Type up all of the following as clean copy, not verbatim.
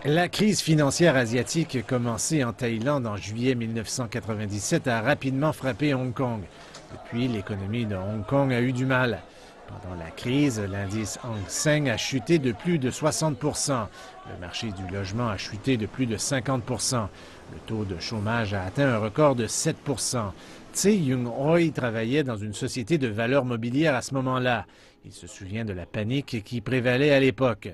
La crise financière asiatique commencée en Thaïlande en juillet 1997 a rapidement frappé Hong Kong. Depuis, l'économie de Hong Kong a eu du mal. Pendant la crise, l'indice Hang Seng a chuté de plus de 60 %. Le marché du logement a chuté de plus de 50 %. Le taux de chômage a atteint un record de 7 %. Tsai Yung-hoi travaillait dans une société de valeurs mobilières à ce moment-là. Il se souvient de la panique qui prévalait à l'époque.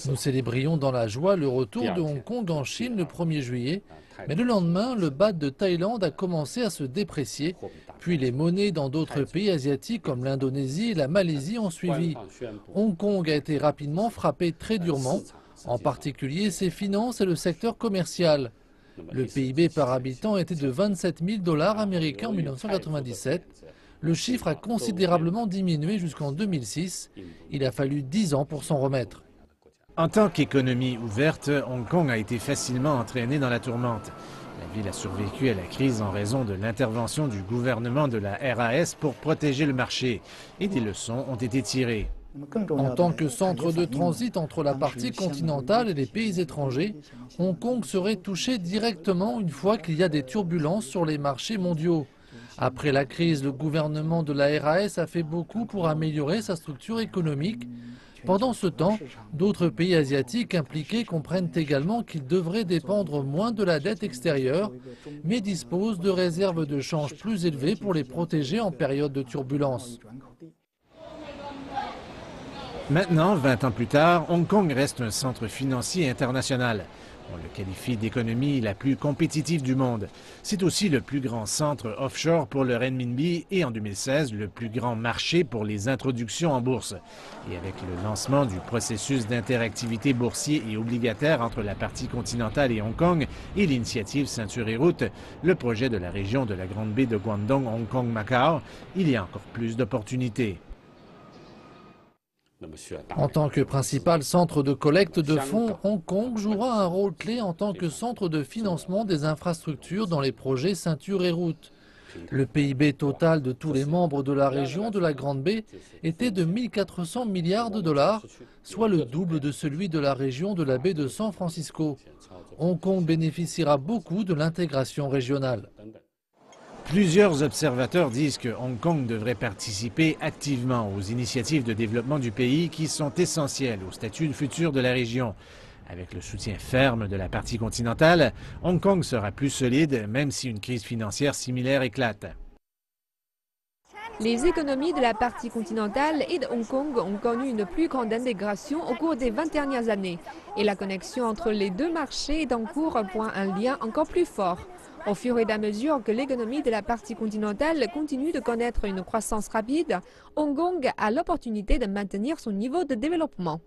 Nous célébrions dans la joie le retour de Hong Kong en Chine le 1er juillet, mais le lendemain, le baht de Thaïlande a commencé à se déprécier, puis les monnaies dans d'autres pays asiatiques comme l'Indonésie et la Malaisie ont suivi. Hong Kong a été rapidement frappé très durement, en particulier ses finances et le secteur commercial. Le PIB par habitant était de 27 000 $ américains en 1997. Le chiffre a considérablement diminué jusqu'en 2006. Il a fallu 10 ans pour s'en remettre. En tant qu'économie ouverte, Hong Kong a été facilement entraîné dans la tourmente. La ville a survécu à la crise en raison de l'intervention du gouvernement de la RAS pour protéger le marché. Et des leçons ont été tirées. En tant que centre de transit entre la partie continentale et les pays étrangers, Hong Kong serait touché directement une fois qu'il y a des turbulences sur les marchés mondiaux. Après la crise, le gouvernement de la RAS a fait beaucoup pour améliorer sa structure économique. Pendant ce temps, d'autres pays asiatiques impliqués comprennent également qu'ils devraient dépendre moins de la dette extérieure, mais disposent de réserves de change plus élevées pour les protéger en période de turbulence. Maintenant, 20 ans plus tard, Hong Kong reste un centre financier international. On le qualifie d'économie la plus compétitive du monde. C'est aussi le plus grand centre offshore pour le renminbi et en 2016, le plus grand marché pour les introductions en bourse. Et avec le lancement du processus d'interactivité boursier et obligataire entre la partie continentale et Hong Kong et l'initiative Ceinture et Route, le projet de la région de la Grande Baie de Guangdong, Hong Kong-Macao, il y a encore plus d'opportunités. En tant que principal centre de collecte de fonds, Hong Kong jouera un rôle clé en tant que centre de financement des infrastructures dans les projets Ceinture et Route. Le PIB total de tous les membres de la région de la Grande Baie était de 1 400 milliards de $, soit le double de celui de la région de la baie de San Francisco. Hong Kong bénéficiera beaucoup de l'intégration régionale. Plusieurs observateurs disent que Hong Kong devrait participer activement aux initiatives de développement du pays qui sont essentielles au statut futur de la région. Avec le soutien ferme de la partie continentale, Hong Kong sera plus solide même si une crise financière similaire éclate. Les économies de la partie continentale et de Hong Kong ont connu une plus grande intégration au cours des 20 dernières années. Et la connexion entre les deux marchés est en cours pour un lien encore plus fort. Au fur et à mesure que l'économie de la partie continentale continue de connaître une croissance rapide, Hong Kong a l'opportunité de maintenir son niveau de développement.